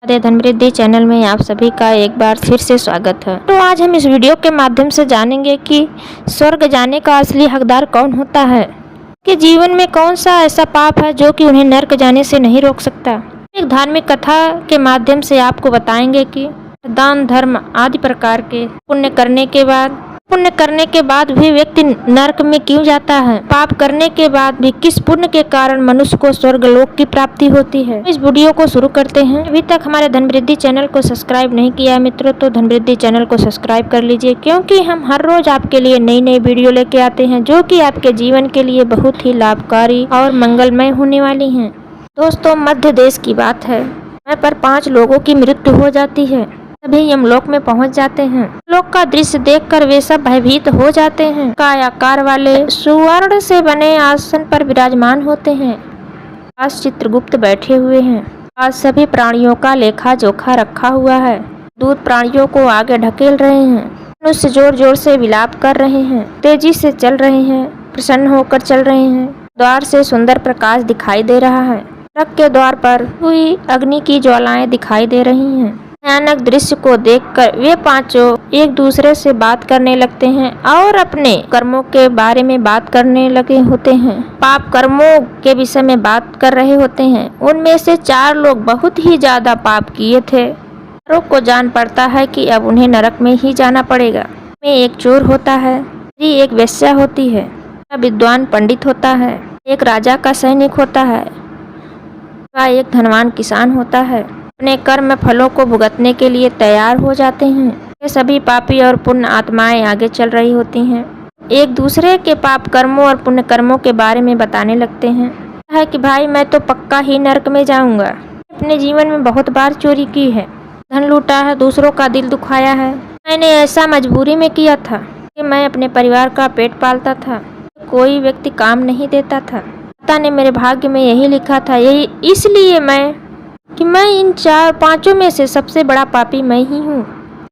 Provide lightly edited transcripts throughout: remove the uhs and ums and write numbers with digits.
Radhe धनवृद्धि channel में आप सभी का एक बार फिर से स्वागत है। तो आज हम इस वीडियो के माध्यम से जानेंगे कि स्वर्ग जाने का असली हकदार कौन होता है, कि जीवन में कौन सा ऐसा पाप है जो कि उन्हें नर्क जाने से नहीं रोक सकता। एक धार्मिक कथा के माध्यम से आपको बताएंगे कि दान धर्म आदि प्रकार के पुण्य करने के बाद भी व्यक्ति नरक में क्यों जाता है, पाप करने के बाद भी किस पुण्य के कारण मनुष्य को स्वर्ग लोक की प्राप्ति होती है। इस वीडियो को शुरू करते हैं। अभी तक हमारे धनवृद्धि चैनल को सब्सक्राइब नहीं किया है मित्रों, तो धनवृद्धि चैनल को सब्सक्राइब कर लीजिए, क्योंकि हम हर रोज आपके लिए नई नई वीडियो लेके आते हैं जो कि आपके जीवन के लिए बहुत ही लाभकारी और मंगलमय होने वाली है। दोस्तों, मध्य देश की बात है। समय पर 5 लोगों की मृत्यु हो जाती है। सभी यमलोक में पहुंच जाते हैं। लोक का दृश्य देखकर वे सब भयभीत हो जाते हैं। कायाकार वाले सुवर्ण से बने आसन पर विराजमान होते हैं। पास चित्रगुप्त बैठे हुए हैं। आज सभी प्राणियों का लेखा जोखा रखा हुआ है। दूत प्राणियों को आगे ढकेल रहे हैं। मनुष्य जोर जोर से विलाप कर रहे हैं, तेजी से चल रहे हैं, प्रसन्न होकर चल रहे हैं। द्वार से सुंदर प्रकाश दिखाई दे रहा है। नरक के द्वार पर हुई अग्नि की ज्वालाएं दिखाई दे रही हैं। भयानक दृश्य को देखकर वे पांचों एक दूसरे से बात करने लगते हैं और अपने कर्मों के बारे में बात करने लगे होते हैं। पाप कर्मों के विषय में बात कर रहे होते हैं। उनमें से 4 लोग बहुत ही ज्यादा पाप किए थे। चारों को जान पड़ता है कि अब उन्हें नरक में ही जाना पड़ेगा। में एक चोर होता है, एक वेश्या होती है, विद्वान पंडित होता है, एक राजा का सैनिक होता है, एक धनवान किसान होता है। अपने कर्म फलों को भुगतने के लिए तैयार हो जाते हैं। ये सभी पापी और पुण्य आत्माएं आगे चल रही होती हैं। एक दूसरे के पाप कर्मों और पुण्य कर्मों के बारे में बताने लगते हैं। है कि भाई, मैं तो पक्का ही नरक में जाऊंगा। अपने जीवन में बहुत बार चोरी की है, धन लूटा है, दूसरों का दिल दुखाया है। मैंने ऐसा मजबूरी में किया था कि मैं अपने परिवार का पेट पालता था। कोई व्यक्ति काम नहीं देता था। पता ने मेरे भाग्य में यही लिखा था। यही इसलिए मैं इन 4-5 में से सबसे बड़ा पापी मैं ही हूँ।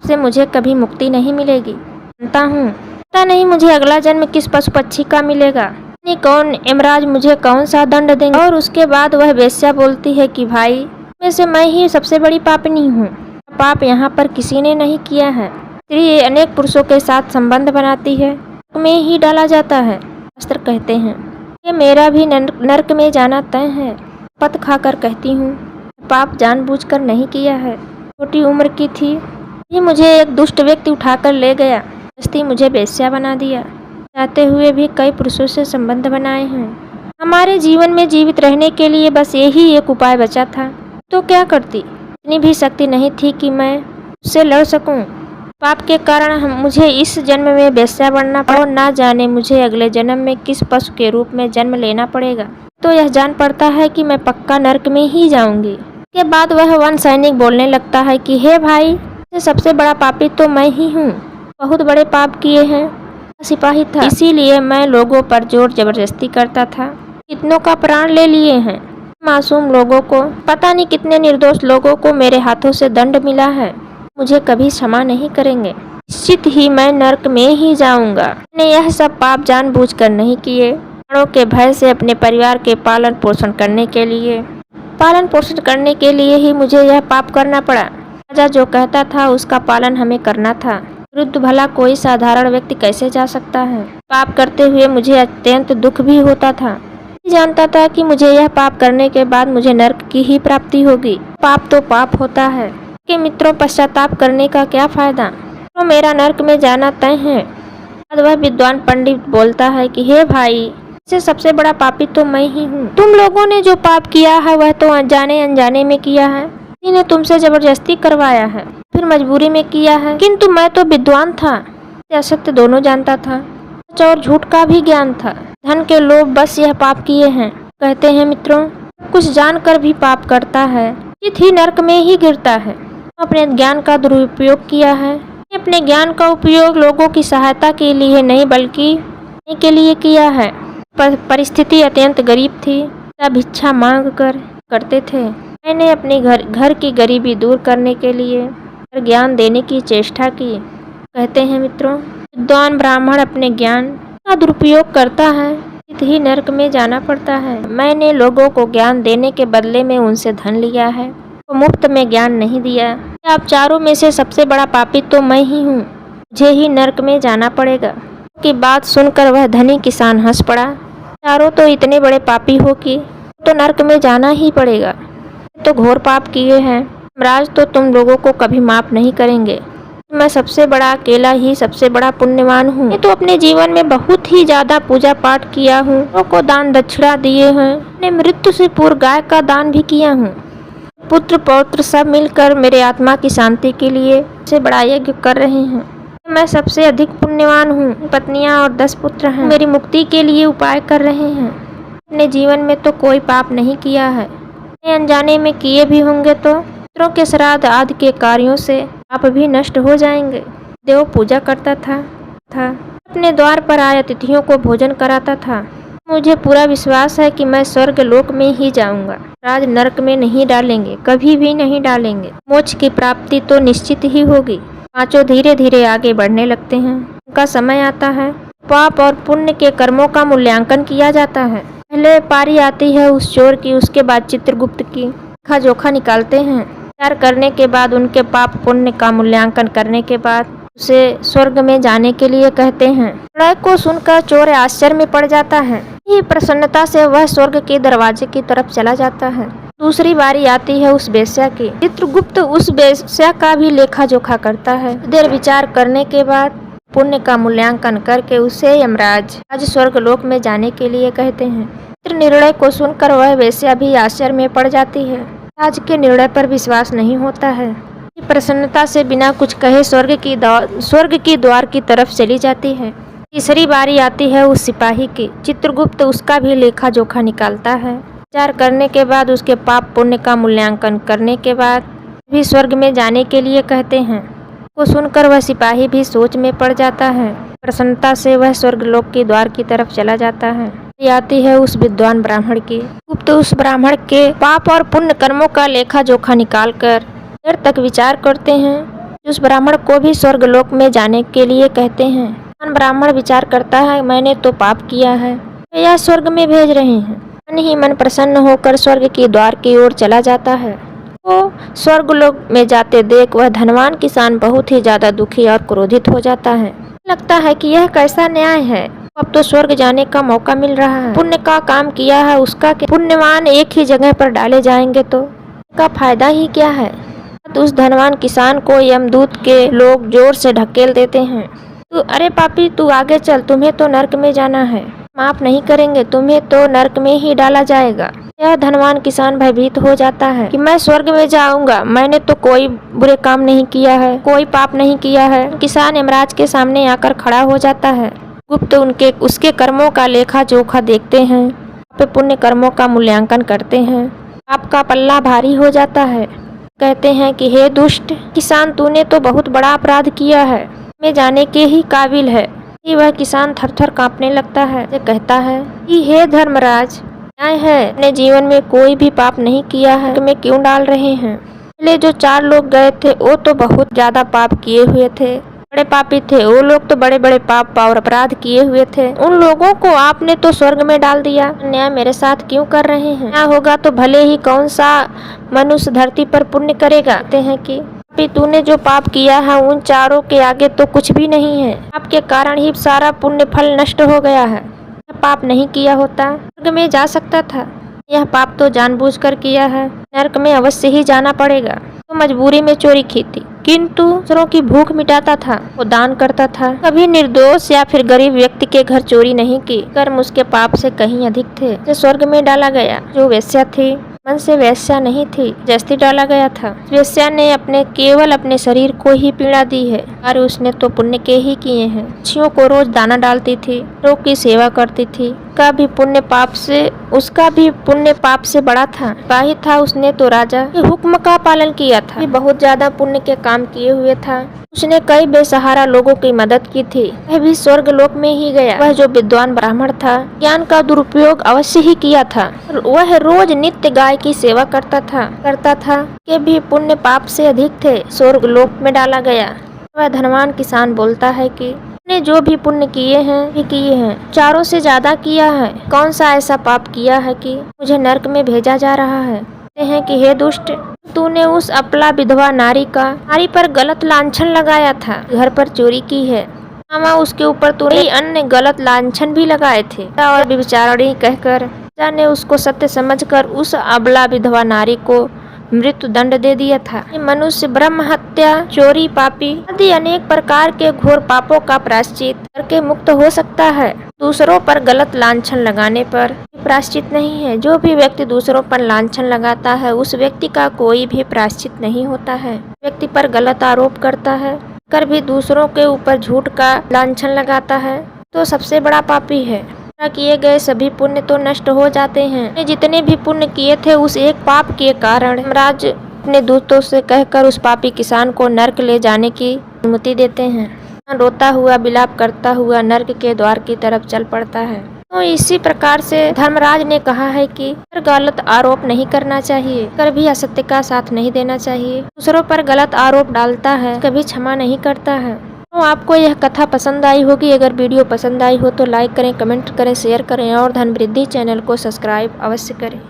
से मुझे कभी मुक्ति नहीं मिलेगी। जानता हूँ, पता नहीं मुझे अगला जन्म किस पशु पक्षी का मिलेगा, नहीं कौन यमराज मुझे कौन सा दंड देंगे। और उसके बाद वह वेश्या बोलती है कि भाई, में से मैं ही सबसे बड़ी पापनी हूँ। पाप यहाँ पर किसी ने नहीं किया है। स्त्री अनेक पुरुषों के साथ संबंध बनाती है, में ही डाला जाता है। शास्त्र कहते हैं कि मेरा भी नरक में जाना तय है। पत खाकर कहती हूँ, पाप जानबूझकर नहीं किया है। छोटी उम्र की थी ही मुझे एक दुष्ट व्यक्ति उठाकर ले गया। जबरदस्ती मुझे वेश्या बना दिया। चाहते हुए भी कई पुरुषों से संबंध बनाए हैं। हमारे जीवन में जीवित रहने के लिए बस यही एक उपाय बचा था, तो क्या करती। इतनी भी शक्ति नहीं थी कि मैं उससे लड़ सकूं। पाप के कारण मुझे इस जन्म में वेश्या बनना पड़ा और ना जाने मुझे अगले जन्म में किस पशु के रूप में जन्म लेना पड़ेगा। तो यह जान पड़ता है कि मैं पक्का नरक में ही जाऊंगी। के बाद वह वन सैनिक बोलने लगता है कि हे भाई, सबसे बड़ा पापी तो मैं ही हूँ। बहुत बड़े पाप किए हैं। सिपाही था, इसीलिए मैं लोगों पर जोर जबरदस्ती करता था। कितनों का प्राण ले लिए हैं। मासूम लोगों को, पता नहीं कितने निर्दोष लोगों को मेरे हाथों से दंड मिला है। मुझे कभी क्षमा नहीं करेंगे। निश्चित ही मैं नरक में ही जाऊंगा। मैंने यह सब पाप जानबूझकर नहीं किए। प्राणों के भय से अपने परिवार के पालन पोषण करने के लिए ही मुझे यह पाप करना पड़ा। राजा जो कहता था उसका पालन हमें करना था। विरुद्ध भला कोई साधारण व्यक्ति कैसे जा सकता है। पाप करते हुए मुझे अत्यंत दुख भी होता था। जानता था कि मुझे यह पाप करने के बाद मुझे नरक की ही प्राप्ति होगी। पाप तो पाप होता है कि मित्रों, पश्चाताप करने का क्या फायदा। तो मेरा नरक में जाना तय है। बाद वह विद्वान पंडित बोलता है कि हे भाई, से सबसे बड़ा पापी तो मैं ही हूँ। तुम लोगों ने जो पाप किया है वह तो जाने अनजाने में किया है। किसी ने तुमसे जबरदस्ती करवाया है, फिर मजबूरी में किया है। किंतु मैं तो विद्वान था, असत्य दोनों जानता था। सच और झूठ का भी ज्ञान था। धन के लोभ बस यह पाप किए हैं। कहते हैं मित्रों, कुछ जानकर भी पाप करता है चित ही नरक में ही गिरता है। अपने ज्ञान का दुरुपयोग किया है। अपने ज्ञान का उपयोग लोगों की सहायता के लिए नहीं बल्कि के लिए किया है। परिस्थिति अत्यंत गरीब थी। भिक्षा मांग कर करते थे। मैंने अपने घर की गरीबी दूर करने के लिए ज्ञान देने की चेष्टा की। कहते हैं मित्रों, विद्वान ब्राह्मण अपने ज्ञान का दुरुपयोग करता है, ही नरक में जाना पड़ता है। मैंने लोगों को ज्ञान देने के बदले में उनसे धन लिया है। वो मुफ्त में ज्ञान नहीं दिया। आप चारों में से सबसे बड़ा पापी तो मैं ही हूँ, मुझे ही नर्क में जाना पड़ेगा। की बात सुनकर वह धनी किसान हंस पड़ा। चारों तो इतने बड़े पापी हो कि तो नर्क में जाना ही पड़ेगा, तो घोर पाप किए हैं। यमराज तो तुम लोगों को कभी माफ नहीं करेंगे। मैं सबसे बड़ा अकेला ही सबसे बड़ा पुण्यवान हूँ। मैं तो अपने जीवन में बहुत ही ज्यादा पूजा पाठ किया हूँ, लोगों को दान दक्षिणा दिए हैं, अपने मृत्यु से पूर्व गाय का दान भी किया हूँ। पुत्र पौत्र सब मिलकर मेरे आत्मा की शांति के लिए सबसे बड़ा यज्ञ कर रहे हैं। मैं सबसे अधिक पुण्यवान हूँ। पत्नियाँ और 10 पुत्र हैं, मेरी मुक्ति के लिए उपाय कर रहे हैं। अपने जीवन में तो कोई पाप नहीं किया है, अनजाने में किए भी होंगे तो पुत्रों के श्राद्ध आदि के कार्यों से पाप भी नष्ट हो जाएंगे। देव पूजा करता था अपने द्वार पर आए अतिथियों को भोजन कराता था। मुझे पूरा विश्वास है कि मैं स्वर्ग लोक में ही जाऊंगा। राज नरक में नहीं डालेंगे, कभी भी नहीं डालेंगे। मोक्ष की प्राप्ति तो निश्चित ही होगी। पांचों धीरे धीरे आगे बढ़ने लगते हैं। उनका समय आता है, पाप और पुण्य के कर्मों का मूल्यांकन किया जाता है। पहले पारी आती है उस चोर की, उसके बाद चित्रगुप्त की। लेखा जोखा निकालते हैं। विचार करने के बाद उनके पाप पुण्य का मूल्यांकन करने के बाद उसे स्वर्ग में जाने के लिए कहते हैं। लड़ाई को सुनकर चोर आश्चर्य में पड़ जाता है। ही प्रसन्नता से वह स्वर्ग के दरवाजे की तरफ चला जाता है। दूसरी बारी आती है उस वेश्या की। चित्रगुप्त उस वेश्या का भी लेखा जोखा करता है। देर विचार करने के बाद पुण्य का मूल्यांकन करके उसे यमराज आज स्वर्ग लोक में जाने के लिए कहते हैं। निर्णय को सुनकर वह वेश्या भी आश्चर्य में पड़ जाती है। आज के निर्णय पर विश्वास नहीं होता है। प्रसन्नता से बिना कुछ कहे स्वर्ग की द्वार की तरफ चली जाती है। तीसरी बारी आती है उस सिपाही की। चित्रगुप्त उसका भी लेखा जोखा निकालता है। विचार करने के बाद उसके पाप पुण्य का मूल्यांकन करने के बाद भी स्वर्ग में जाने के लिए कहते हैं। को सुनकर वह सिपाही भी सोच में पड़ जाता है। प्रसन्नता से वह स्वर्ग लोक के द्वार की तरफ चला जाता है। आती है उस विद्वान ब्राह्मण की। गुप्त उस ब्राह्मण के पाप और पुण्य कर्मों का लेखा जोखा निकालकर देर तक विचार करते हैं। उस ब्राह्मण को भी स्वर्ग लोक में जाने के लिए कहते हैं। ब्राह्मण विचार करता है, मैंने तो पाप किया है, यह स्वर्ग में भेज रहे हैं। मन ही मन प्रसन्न होकर स्वर्ग के द्वार की ओर चला जाता है। वो स्वर्ग लोक में जाते देख वह धनवान किसान बहुत ही ज्यादा दुखी और क्रोधित हो जाता है। लगता है कि यह कैसा न्याय है, अब तो स्वर्ग जाने का मौका मिल रहा है। पुण्य का काम किया है उसका पुण्यवान एक ही जगह पर डाले जाएंगे तो का फायदा ही क्या है। तो उस धनवान किसान को यमदूत के लोग जोर से ढकेल देते हैं। तू अरे पापी, तू आगे चल, तुम्हें तो नरक में जाना है, माफ नहीं करेंगे, तुम्हें तो नरक में ही डाला जाएगा। यह धनवान किसान भयभीत हो जाता है कि मैं स्वर्ग में जाऊंगा, मैंने तो कोई बुरे काम नहीं किया है, कोई पाप नहीं किया है। किसान यमराज के सामने आकर खड़ा हो जाता है। गुप्त उसके कर्मों का लेखा जोखा देखते हैं, पुण्य कर्मों का मूल्यांकन करते हैं। आपका पल्ला भारी हो जाता है। कहते हैं कि हे दुष्ट किसान, तूने तो बहुत बड़ा अपराध किया है, में जाने के ही काबिल है। वह किसान थर थर कांपने लगता है। कहता है कि हे धर्मराज, न्याय है, अपने जीवन में कोई भी पाप नहीं किया है, तुम्हें क्यों डाल रहे हैं। पहले जो 4 लोग गए थे वो तो बहुत ज्यादा पाप किए हुए थे, बड़े पापी थे। वो लोग तो बड़े बड़े पाप और अपराध किए हुए थे। उन लोगों को आपने तो स्वर्ग में डाल दिया। न्याय मेरे साथ क्यों कर रहे हैं। न्याय होगा तो भले ही कौन सा मनुष्य धरती पर पुण्य करेगा। कहते हैं कि तूने जो पाप किया है उन 4 के आगे तो कुछ भी नहीं है। आपके कारण ही सारा पुण्य फल नष्ट हो गया है। पाप नहीं किया होता स्वर्ग में जा सकता था। यह पाप तो जानबूझकर किया है, नरक में अवश्य ही जाना पड़ेगा। तो मजबूरी में चोरी की थी, किंतु दूसरों की भूख मिटाता था, वो दान करता था। कभी निर्दोष या फिर गरीब व्यक्ति के घर चोरी नहीं की। कर्म उसके पाप से कहीं अधिक थे। जो स्वर्ग में डाला गया, जो वेश्या थी, मन से वेश्या नहीं थी, जस्ती डाला गया था। वेश्या ने केवल अपने शरीर को ही पीड़ा दी है और उसने तो पुण्य के ही किए हैं। पक्षियों को रोज दाना डालती थी, लोग की सेवा करती थी। उसका भी पुण्य पाप से बड़ा था। सिपाही था, उसने तो राजा के हुक्म का पालन किया था। बहुत ज्यादा पुण्य के काम किए हुए था। उसने कई बेसहारा लोगों की मदद की थी। वह भी स्वर्ग लोक में ही गया। वह जो विद्वान ब्राह्मण था, ज्ञान का दुरुपयोग अवश्य ही किया था। वह रोज नित्य गाय की सेवा करता था के भी पुण्य पाप से अधिक थे, स्वर्ग लोक में डाला गया। वह धनवान किसान बोलता है कि ने जो भी पुण्य किए हैं 4 से ज्यादा किया है। कौन सा ऐसा पाप किया है कि मुझे नरक में भेजा जा रहा है। हैं कि हे दुष्ट, तूने उस अपला विधवा नारी पर गलत लांछन लगाया था, घर पर चोरी की है। मामा उसके ऊपर तूने अन्य गलत लांछन भी लगाए थे और व्यभिचारिणी कहकर राजा ने उसको सत्य समझकर उस अबला विधवा नारी को मृत्यु दंड दे दिया था। मनुष्य ब्रह्म हत्या, चोरी, पापी आदि अनेक प्रकार के घोर पापों का प्रायश्चित करके मुक्त हो सकता है। दूसरों पर गलत लांछन लगाने पर प्रायश्चित नहीं है। जो भी व्यक्ति दूसरों पर लांछन लगाता है उस व्यक्ति का कोई भी प्रायश्चित नहीं होता है। व्यक्ति पर गलत आरोप करता है कर भी दूसरों के ऊपर झूठ का लांछन लगाता है तो सबसे बड़ा पापी है। किए गए सभी पुण्य तो नष्ट हो जाते हैं। जितने भी पुण्य किए थे उस एक पाप के कारण यमराज अपने दूतों से कहकर उस पापी किसान को नर्क ले जाने की अनुमति देते हैं। रोता हुआ विलाप करता हुआ नर्क के द्वार की तरफ चल पड़ता है। तो इसी प्रकार से धर्मराज ने कहा है कि गलत आरोप नहीं करना चाहिए, कभी असत्य का साथ नहीं देना चाहिए। दूसरों पर गलत आरोप डालता है कभी क्षमा नहीं करता है। तो आपको यह कथा पसंद आई होगी। अगर वीडियो पसंद आई हो तो लाइक करें, कमेंट करें, शेयर करें और धन वृद्धि चैनल को सब्सक्राइब अवश्य करें।